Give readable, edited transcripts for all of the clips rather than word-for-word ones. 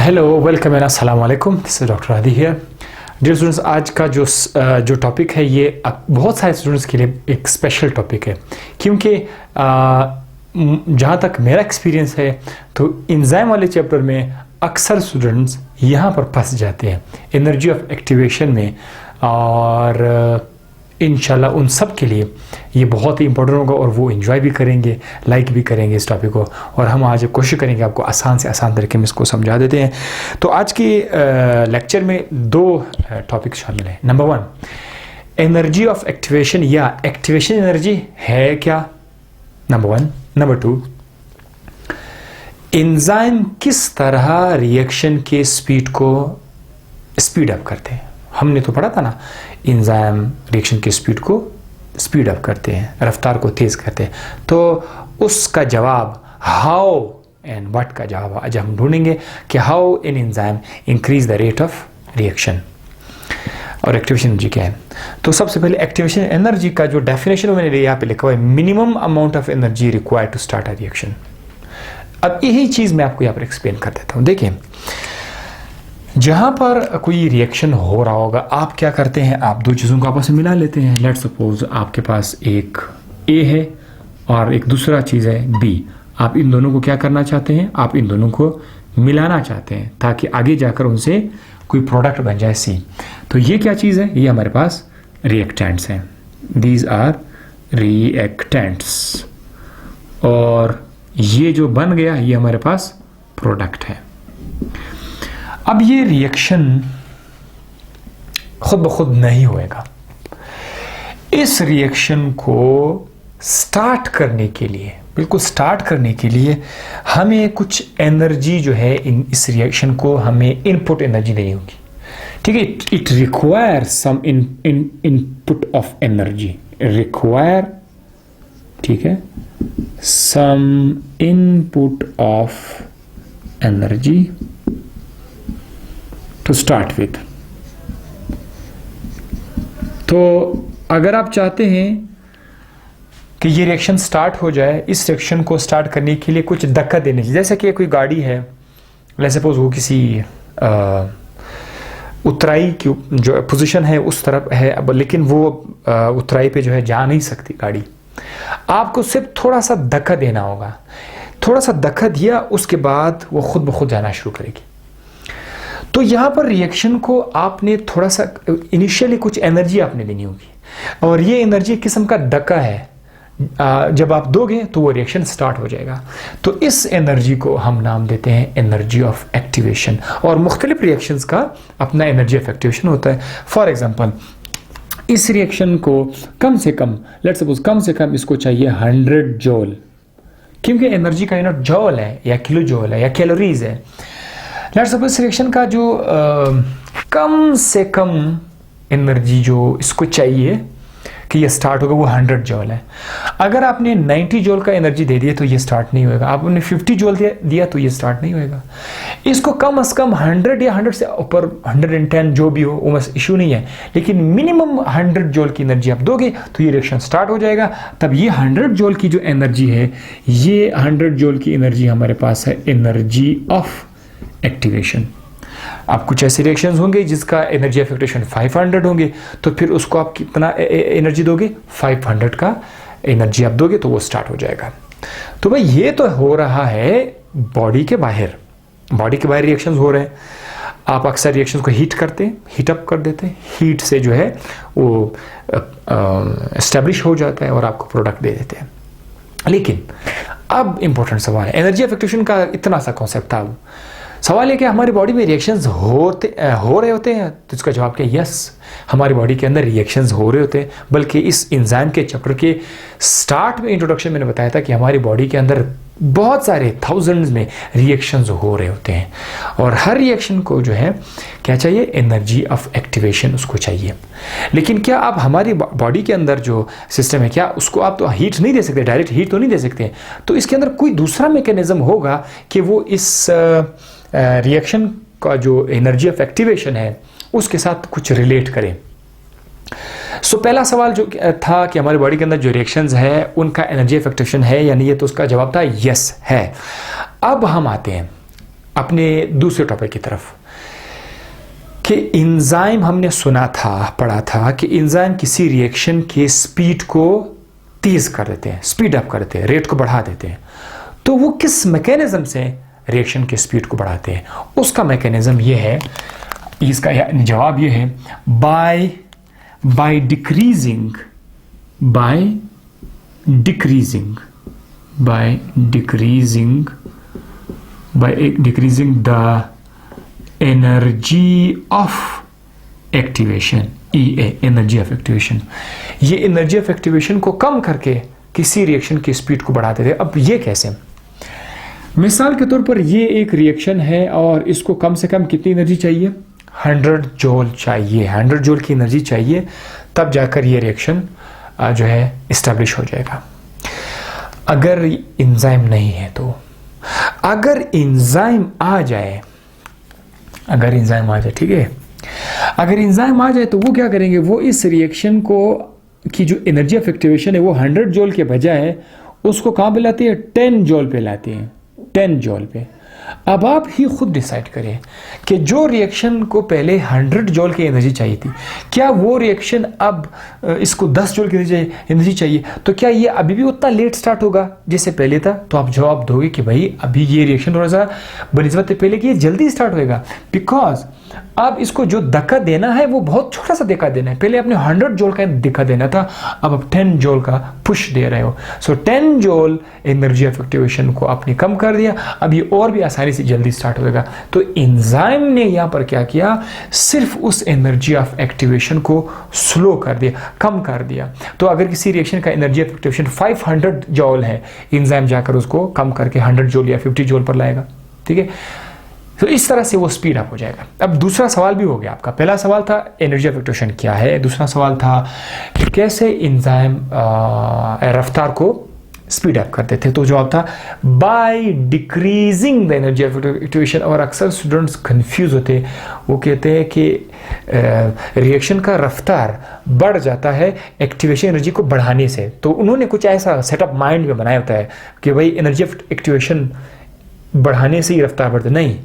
Hello, welcome and अस्सलाम वालेकुम। This is doctor आदि हियर। डियर स्टूडेंट्स, आज का जो टॉपिक है ये बहुत सारे स्टूडेंट्स के लिए एक स्पेशल टॉपिक है, क्योंकि जहाँ तक मेरा एक्सपीरियंस है तो एंजाइम वाले चैप्टर में अक्सर स्टूडेंट्स यहाँ पर फंस जाते हैं, एनर्जी ऑफ एक्टिवेशन में। और इंशाल्लाह उन सब के लिए ये बहुत ही इंपॉर्टेंट होगा और वो एंजॉय भी करेंगे, लाइक भी करेंगे इस टॉपिक को। और हम आज कोशिश करेंगे आपको आसान से आसान तरीके में इसको समझा देते हैं। तो आज की लेक्चर में दो टॉपिक शामिल हैं। नंबर 1, एनर्जी ऑफ एक्टिवेशन या एक्टिवेशन एनर्जी है क्या, नंबर 1। नंबर 2, एंजाइम किस तरह रिएक्शन के स्पीड को स्पीड अप करते हैं। हमने तो पढ़ा था ना, एंजाइम रिएक्शन की स्पीड को स्पीड अप करते हैं, रफ्तार को तेज करते हैं। तो उसका जवाब हाउ एंड व्हाट का जवाब आज हम ढूंढेंगे कि how an enzyme increase the rate of reaction और एक्टिवेशन एनर्जी क्या है। तो सबसे पहले एक्टिवेशन एनर्जी का जो डेफिनेशन मैंने यहाँ पे लिखा हुआ है, minimum amount of energy required to start a reaction. अब यही चीज मैं आपको यहाँ पर एक्सप्लेन कर देता हूँ। देखिए, जहां पर कोई रिएक्शन हो रहा होगा, आप क्या करते हैं, आप दो चीज़ों को आपस में मिला लेते हैं। लेट्स सपोज आपके पास एक ए है और एक दूसरा चीज़ है बी। आप इन दोनों को क्या करना चाहते हैं, आप इन दोनों को मिलाना चाहते हैं ताकि आगे जाकर उनसे कोई प्रोडक्ट बन जाए सी। तो ये क्या चीज़ है, ये हमारे पास रिएक्टेंट्स हैं। These are reactants. और ये जो बन गया ये हमारे पास प्रोडक्ट है। अब ये रिएक्शन खुद ब खुद नहीं होएगा। इस रिएक्शन को स्टार्ट करने के लिए, बिल्कुल स्टार्ट करने के लिए हमें कुछ एनर्जी जो है इस रिएक्शन को हमें इनपुट एनर्जी देनी होगी। ठीक है, it require some input of energy, require, ठीक है, some input of energy to start with. तो अगर आप चाहते हैं कि ये रिएक्शन स्टार्ट हो जाए, इस रिएक्शन को स्टार्ट करने के लिए कुछ धक्का देने चाहिए। जैसे कि कोई गाड़ी है, लेट्स सपोज वो किसी उतराई की जो पोजीशन है उस तरफ है, अब लेकिन वो उतराई पे जो है जा नहीं सकती गाड़ी। आपको सिर्फ थोड़ा सा धक्का देना होगा। थोड़ा सा धक्का दिया, उसके बाद वो खुद ब खुद जाना शुरू करेगी। तो यहां पर रिएक्शन को आपने थोड़ा सा इनिशियली कुछ एनर्जी आपने देनी होगी, और ये एनर्जी किस्म का धक्का है। जब आप दोगे तो वो रिएक्शन स्टार्ट हो जाएगा। तो इस एनर्जी को हम नाम देते हैं एनर्जी ऑफ एक्टिवेशन। और मुख्तलिफ रिएक्शंस का अपना एनर्जी ऑफ एक्टिवेशन होता है। फॉर एग्जांपल, इस रिएक्शन को कम से कम, लेट्स सपोज कम से कम इसको चाहिए 100 जॉल, क्योंकि एनर्जी का यूनिट जॉल है या किलो जॉल है या कैलोरीज है। लेट्स सपोज रिएक्शन का जो कम से कम एनर्जी जो इसको चाहिए कि ये स्टार्ट होगा वो 100 जॉल है। अगर आपने 90 जॉल का एनर्जी दे दिया तो ये स्टार्ट नहीं होएगा। आपने 50 जॉल दिया तो ये स्टार्ट नहीं होएगा। इसको कम से कम 100 या 100 से ऊपर 110 जो भी हो वो बस इशू नहीं है, लेकिन मिनिमम 100 जॉल की एनर्जी आप दोगे तो ये रिएक्शन स्टार्ट हो जाएगा। तब ये 100 जॉल की जो एनर्जी है, ये 100 जॉल की एनर्जी हमारे पास है एनर्जी ऑफ एक्टिवेशन। आप कुछ ऐसे रिएक्शंस होंगे जिसका एनर्जी ऑफ एक्टिवेशन 500 होंगे, तो फिर उसको आप कितना एनर्जी दोगे, 500 का एनर्जी आप दोगे तो वो स्टार्ट हो जाएगा। तो भाई ये तो हो रहा है बॉडी के बाहर, बॉडी के बाहर रिएक्शंस हो रहे हैं। आप अक्सर रिएक्शंस को हीट करते हैं, हीट अप कर देते हैं, हीट से जो है वो एस्टेब्लिश हो जाता है और आपको प्रोडक्ट दे देते हैं। लेकिन अब इंपॉर्टेंट सवाल है, एनर्जी ऑफ एक्टिवेशन का इतना सा कॉन्सेप्ट था। सवाल है कि हमारी बॉडी में रिएक्शंस हो रहे होते हैं, तो इसका जवाब क्या है, यस, हमारी बॉडी के अंदर रिएक्शंस हो रहे होते हैं। बल्कि इस एंजाइम के चैप्टर के स्टार्ट में इंट्रोडक्शन मैंने बताया था कि हमारी बॉडी के अंदर बहुत सारे थाउजेंड्स में रिएक्शंस हो रहे होते हैं, और हर रिएक्शन को जो है क्या चाहिए, एनर्जी ऑफ एक्टिवेशन उसको चाहिए। लेकिन क्या आप हमारी बॉडी के अंदर जो सिस्टम है, क्या उसको आप तो हीट नहीं दे सकते, डायरेक्ट हीट तो नहीं दे सकते। तो इसके अंदर कोई दूसरा मैकेनिज्म होगा कि वो इस रिएक्शन का जो एनर्जी ऑफ एक्टिवेशन है उसके साथ कुछ रिलेट करें। सो पहला सवाल जो था कि हमारी बॉडी के अंदर जो रिएक्शंस है उनका एनर्जी ऑफ एक्टिवेशन है या नहीं है, तो उसका जवाब था यस है। अब हम आते हैं, अपने दूसरे टॉपिक की तरफ कि एंजाइम हमने सुना था, पढ़ा था कि एंजाइम किसी रिएक्शन के स्पीड को तेज कर देते हैं, स्पीड अप कर देते हैं, रेट को बढ़ा देते हैं। तो वो किस मैकेनिज्म से रिएक्शन के स्पीड को बढ़ाते हैं? उसका मैकेनिज्म ये है, इसका जवाब ये है by decreasing the energy of activation, EA, energy of activation. ये एनर्जी ऑफ एक्टिवेशन को कम करके किसी रिएक्शन की स्पीड को बढ़ाते थे। अब ये कैसे? मिसाल के तौर पर ये एक रिएक्शन है और इसको कम से कम कितनी एनर्जी चाहिए? 100 जूल चाहिए, 100 जूल की एनर्जी चाहिए, तब जाकर ये रिएक्शन जो है इस्टेब्लिश हो जाएगा। अगर एंजाइम नहीं है तो, अगर एंजाइम आ जाए, ठीक है, अगर एंजाइम आ जाए तो वो क्या करेंगे? वो इस रिएक्शन को की जो एनर्जी ऑफ एक्टिवेशन है वो 100 जूल के बजाय उसको कहाँ पे लाती है? 10 जूल पे लाती है, 10 जूल पे। अब आप ही खुद डिसाइड करें कि जो रिएक्शन को पहले 100 जूल की एनर्जी चाहिए थी, क्या वो रिएक्शन अब इसको 10 जूल की एनर्जी चाहिए, तो क्या ये अभी भी उतना लेट स्टार्ट होगा जैसे पहले था? तो आप जवाब दोगे कि भाई अभी ये रिएक्शन थोड़ा सा बनिस्बत पहले कि ये जल्दी स्टार्ट होएगा, बिकॉज अब इसको जो धक्का देना है वो बहुत छोटा सा धक्का देना है। पहले आपने 100 जूल का धक्का देना था, अब आप 10 जूल का पुश दे रहे हो। सो 10 जूल एनर्जी ऑफ एक्टिवेशन को आपने कम कर दिया, अब ये और भी आसानी से जल्दी स्टार्ट होगा। तो एंजाइम ने यहाँ पर क्या किया? सिर्फ उस एनर्जी ऑफ एक्टिवेशन को स्लो कर दिया, कम कर दिया। तो अगर किसी रिएक्शन का एनर्जी ऑफ एक्टिवेशन 500 जूल है, एंजाइम जाकर उसको कम करके 100 जूल या 50 जूल पर लाएगा। ठीक है, तो इस तरह से वो स्पीड अप हो जाएगा। अब दूसरा सवाल भी हो गया आपका। पहला सवाल था एनर्जी ऑफ एक्टिवेशन क्या है, दूसरा सवाल था कैसे एंजाइम रफ्तार को स्पीड अप करते थे। तो जवाब था by decreasing the energy of activation. और अक्सर स्टूडेंट्स कंफ्यूज होते, वो कहते हैं कि रिएक्शन का रफ्तार बढ़ जाता है एक्टिवेशन एनर्जी को बढ़ाने से। तो उन्होंने कुछ ऐसा सेटअप माइंड में बनाया होता है कि भाई एनर्जी ऑफ एक्टिवेशन बढ़ाने से ही रफ्तार बढ़ता। नहीं,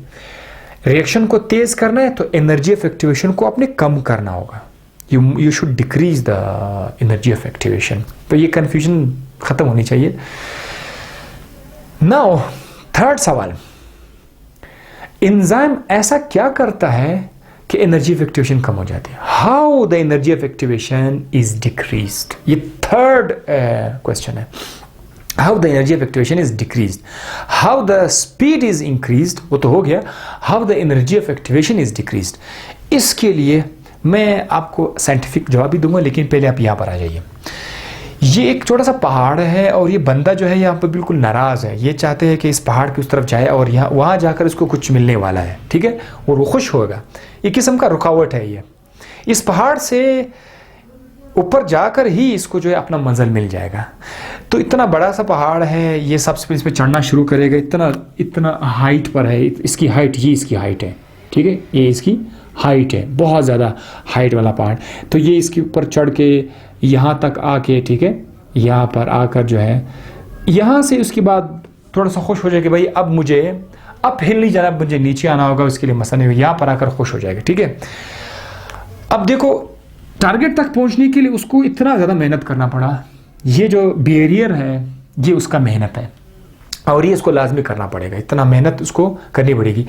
रिएक्शन को तेज करना है तो एनर्जी ऑफ एक्टिवेशन को आपने कम करना होगा। You should decrease the energy of activation. तो ये कंफ्यूजन खत्म होनी चाहिए। नाउ थर्ड सवाल, एंजाइम ऐसा क्या करता है कि एनर्जी ऑफ एक्टिवेशन कम हो जाती है? How the energy of activation is decreased, ये थर्ड क्वेश्चन है। How the energy of activation is decreased, how the speed is increased, वो तो हो गया। How the energy of activation is decreased, इसके लिए मैं आपको साइंटिफिक जवाब भी दूंगा, लेकिन पहले आप यहाँ पर आ जाइए। ये एक छोटा सा पहाड़ है और ये बंदा जो है यहाँ पर बिल्कुल नाराज़ है। ये चाहते हैं कि इस पहाड़ की उस तरफ जाए और यहाँ वहाँ जाकर इसको कुछ मिलने वाला है, ठीक है, और वो खुश होगा। ये किस्म का रुकावट है। ये इस पहाड़ से ऊपर जाकर ही इसको जो है अपना मंजिल मिल जाएगा। तो इतना बड़ा सा पहाड़ है, ये सबसे इस पर चढ़ना शुरू करेगा। इतना हाइट पर है, इसकी हाइट, ये इसकी हाइट है, ठीक है, ये इसकी हाइट है, बहुत ज़्यादा हाइट वाला पहाड़। तो ये इसके ऊपर चढ़ के यहाँ तक आके, ठीक है, यहाँ पर आकर जो है यहाँ से उसके बाद थोड़ा सा खुश हो जाएगा, भाई अब मुझे अप हिल नहीं जाना, मुझे नीचे आना होगा, उसके लिए मसला नहीं होगा, यहाँ पर आकर खुश हो जाएगा। ठीक है, अब देखो टारगेट तक पहुंचने के लिए उसको इतना ज़्यादा मेहनत करना पड़ा। ये जो बैरियर है ये उसका मेहनत है और ये इसको लाजमी करना पड़ेगा, इतना मेहनत उसको करनी पड़ेगी।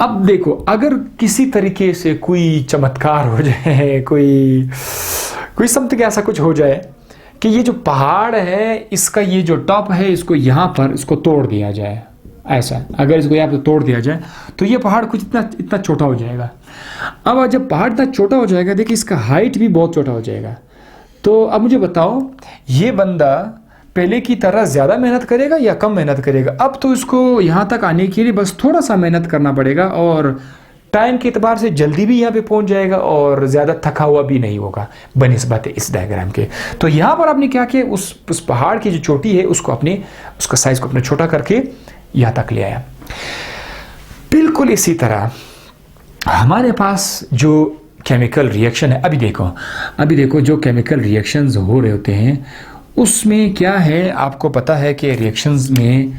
अब देखो अगर किसी तरीके से कोई चमत्कार हो जाए, कोई समथिंग ऐसा कुछ हो जाए कि ये जो पहाड़ है इसका ये जो टॉप है इसको यहाँ पर इसको तोड़ दिया जाए, ऐसा अगर इसको यहाँ पर तोड़ दिया जाए तो ये पहाड़ कुछ इतना छोटा हो जाएगा। अब जब पहाड़ इतना छोटा हो जाएगा, देखिए इसका हाइट भी बहुत छोटा हो जाएगा। तो अब मुझे बताओ ये बंदा पहले की तरह ज़्यादा मेहनत करेगा या कम मेहनत करेगा? अब तो इसको यहाँ तक आने के लिए बस थोड़ा सा मेहनत करना पड़ेगा और टाइम के एतबार से जल्दी भी यहाँ पे पहुँच जाएगा और ज़्यादा थका हुआ भी नहीं होगा बनिस्बत इस डायग्राम के। तो यहाँ पर आपने क्या किया, उस पहाड़ की जो चोटी है उसको उसका साइज़ को अपने छोटा करके यहाँ तक ले आया। बिल्कुल इसी तरह हमारे पास जो केमिकल रिएक्शन है, अभी देखो जो केमिकल रिएक्शंस हो रहे होते हैं उसमें क्या है, आपको पता है कि रिएक्शंस में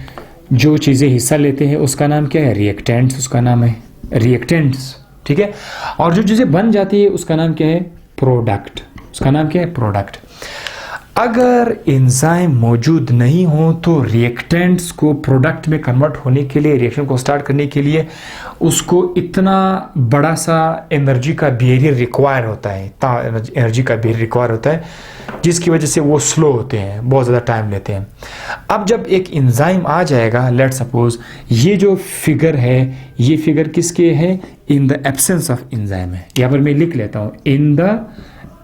जो चीज़ें हिस्सा लेते हैं उसका नाम क्या है? रिएक्टेंट्स उसका नाम है, रिएक्टेंट्स, ठीक है। और जो चीज़ें बन जाती है उसका नाम क्या है? प्रोडक्ट, उसका नाम क्या है? प्रोडक्ट। अगर एंजाइम मौजूद नहीं हो तो रिएक्टेंट्स को प्रोडक्ट में कन्वर्ट होने के लिए, रिएक्शन को स्टार्ट करने के लिए उसको इतना बड़ा सा एनर्जी का बिहेवियर रिक्वायर होता है, इतना एनर्जी का बिहेवियर रिक्वायर होता है जिसकी वजह से वो स्लो होते हैं, बहुत ज़्यादा टाइम लेते हैं। अब जब एक एंजाइम आ जाएगा, लेट सपोज ये जो फिगर है, ये फिगर किसके है? In the absence of enzyme है। यहाँ पर मैं लिख लेता हूँ, in the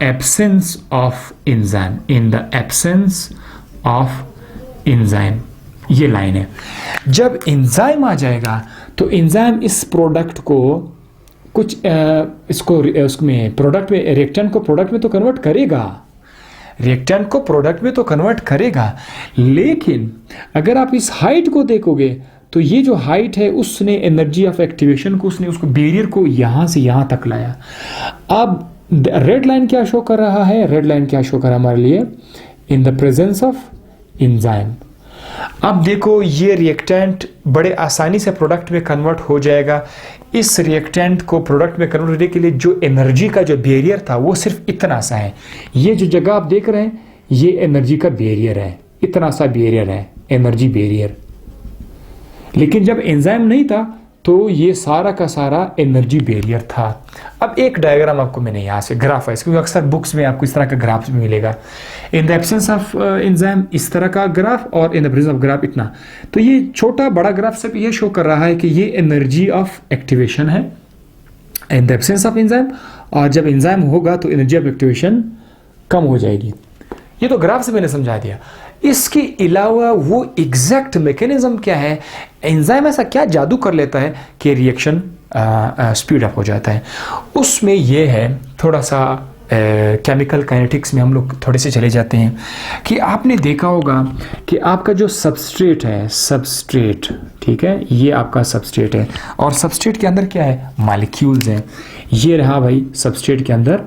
absence of enzyme, in the absence of enzyme, ये लाइन है। जब एंजाइम आ जाएगा तो एंजाइम इस प्रोडक्ट को कुछ इसको उसमें प्रोडक्ट में, रिएक्टेंट को प्रोडक्ट में तो कन्वर्ट करेगा, रिएक्टेंट को प्रोडक्ट में तो कन्वर्ट करेगा, लेकिन अगर आप इस हाइट को देखोगे तो ये जो हाइट है उसने एनर्जी ऑफ एक्टिवेशन को, उसने उसको बैरियर को यहाँ से यहाँ तक लाया। अब रेड लाइन क्या शो कर रहा है? रेड लाइन क्या शो कर रहा है हमारे लिए? In the presence of enzyme. अब देखो ये रिएक्टेंट बड़े आसानी से प्रोडक्ट में कन्वर्ट हो जाएगा। इस रिएक्टेंट को प्रोडक्ट में कन्वर्ट होने के लिए जो एनर्जी का जो बैरियर था वो सिर्फ इतना सा है। ये जो जगह आप देख रहे हैं ये एनर्जी का बैरियर है, इतना सा बैरियर है, एनर्जी बैरियर। लेकिन जब एंजाइम नहीं था तो ये सारा का सारा एनर्जी बैरियर था। अब एक डायग्राम आपको मैंने यहाँ से, ग्राफ है, क्योंकि अक्सर बुक्स में आपको इस तरह का ग्राफ मिलेगा। In the absence of enzyme इस तरह का ग्राफ, और in the presence of graph इतना। तो ये छोटा बड़ा ग्राफ सिर्फ ये शो कर रहा है कि ये एनर्जी ऑफ एक्टिवेशन है in the absence of enzyme, और जब एंजाइम होगा तो एनर्जी ऑफ एक्टिवेशन कम हो जाएगी। ये तो ग्राफ से मैंने समझा दिया। इसके अलावा वो एग्जैक्ट मैकेनिज्म क्या है, एंजाइम ऐसा क्या जादू कर लेता है कि रिएक्शन स्पीड अप हो जाता है, उसमें ये है थोड़ा सा केमिकल काइनेटिक्स में हम लोग थोड़े से चले जाते हैं कि आपने देखा होगा कि आपका जो सबस्ट्रेट है, सबस्ट्रेट, ठीक है, ये आपका सबस्ट्रेट है, और सबस्ट्रेट के अंदर क्या है? मॉलिक्यूल्स हैं। ये रहा भाई सबस्ट्रेट के अंदर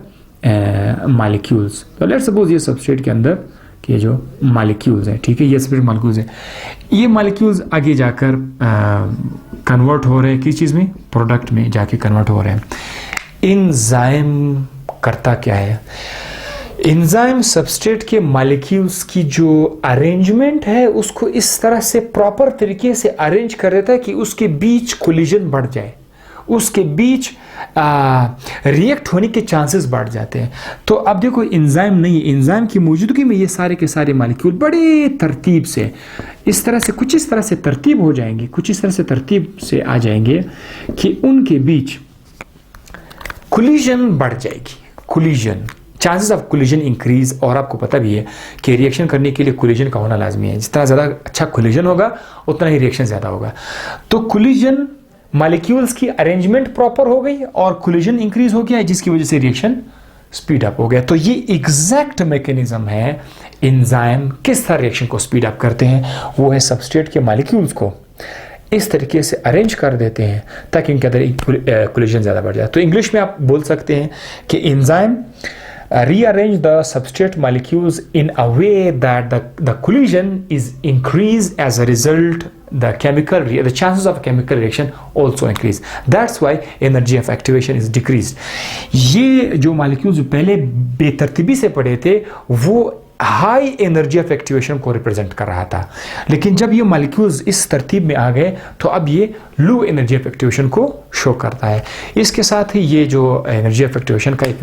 मॉलिक्यूल्स। तो लेट्स सपोज ये सबस्ट्रेट के अंदर के जो मॉलिक्यूल्स हैं, ठीक है, ये सबस्ट्रेट मॉलिक्यूल्स हैं। ये मॉलिक्यूल्स आगे जाकर कन्वर्ट हो रहे हैं किस चीज़ में? प्रोडक्ट में जाके कन्वर्ट हो रहे हैं। एंजाइम करता क्या है? एंजाइम सबस्ट्रेट के मॉलिक्यूल्स की जो अरेंजमेंट है उसको इस तरह से प्रॉपर तरीके से अरेंज कर देता है कि उसके बीच कोलिजन बढ़ जाए, उसके बीच रिएक्ट होने के चांसेस बढ़ जाते हैं। तो अब देखो एंजाइम नहीं, एंजाइम की मौजूदगी में ये सारे के सारे मॉलिक्यूल बड़े तरतीब से इस तरह से, कुछ इस तरह से तरतीब हो जाएंगे, कुछ इस तरह से तरतीब से आ जाएंगे कि उनके बीच कोलिजन बढ़ जाएगी, collision, chances of collision increase. और आपको पता भी है कि रिएक्शन करने के लिए कोलिजन का होना लाजमी है, जितना ज़्यादा अच्छा कोलिजन होगा उतना ही रिएक्शन ज़्यादा होगा। तो कोलिजन, मॉलिक्यूल्स की अरेंजमेंट प्रॉपर हो गई और कोलिजन इंक्रीज हो गया है, जिसकी वजह से रिएक्शन स्पीड अप हो गया। तो ये एग्जैक्ट मैकेनिज्म है एंजाइम किस तरह रिएक्शन को स्पीड अप करते हैं, वो है सबस्ट्रेट के मॉलिक्यूल्स को इस तरीके से अरेंज कर देते हैं ताकि उनके अंदर कोलिजन ज़्यादा बढ़ जाए। तो इंग्लिश में आप बोल सकते हैं कि enzyme rearrange the substrate molecules in a way that the collision is increased. As a result, the chances of a chemical reaction also increase. That's why energy of activation is decreased. ये जो molecules पहले बेतरतीबी से पड़े थे वो high energy of activation को represent कर रहा था, लेकिन जब ये मॉलिक्यूल्स इस तरतीब में आ गए तो अब ये लो एनर्जी ऑफ एक्टिवेशन को शो करता है। इसके साथ ही ये जो एनर्जी ऑफ एक्टिवेशन का एक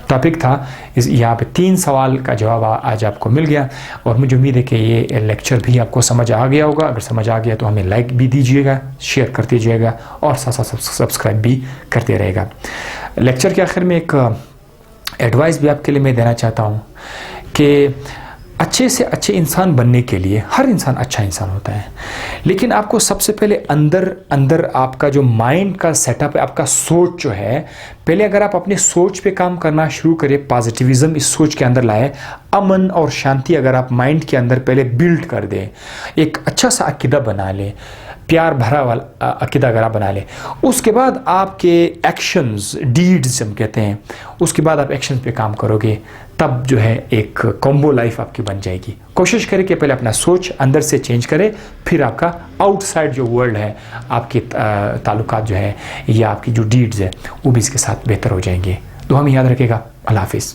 टॉपिक था, इस यहाँ पे 3 सवाल का जवाब आज आपको मिल गया, और मुझे उम्मीद है कि ये लेक्चर भी आपको समझ आ गया होगा। अगर समझ आ गया तो हमें लाइक भी दीजिएगा, शेयर कर दीजिएगा और साथ साथ सब्सक्राइब भी करते रहेगा। लेक्चर के आखिर में एक एडवाइस भी आपके लिए मैं देना चाहता हूँ कि अच्छे से अच्छे इंसान बनने के लिए हर इंसान अच्छा इंसान होता है, लेकिन आपको सबसे पहले अंदर आपका जो माइंड का सेटअप है, आपका सोच जो है, पहले अगर आप अपने सोच पे काम करना शुरू करें, पॉजिटिविज्म इस सोच के अंदर लाए, अमन और शांति अगर आप माइंड के अंदर पहले बिल्ड कर दें, एक अच्छा सा अकीदा बना लें, प्यार भरा वाला अकीदा अगर आप बना लें, उसके बाद आपके एक्शंस, डीड्स हम कहते हैं, उसके बाद आप एक्शन पे काम करोगे, तब जो है एक कॉम्बो लाइफ आपकी बन जाएगी। कोशिश करें कि पहले अपना सोच अंदर से चेंज करें, फिर आपका आउटसाइड जो वर्ल्ड है, आपके ताल्लुकात जो है या आपकी जो डीड्स है, वो भी इसके साथ बेहतर हो जाएंगे। तो हम याद रखेगा। अल्लाह हाफिज़।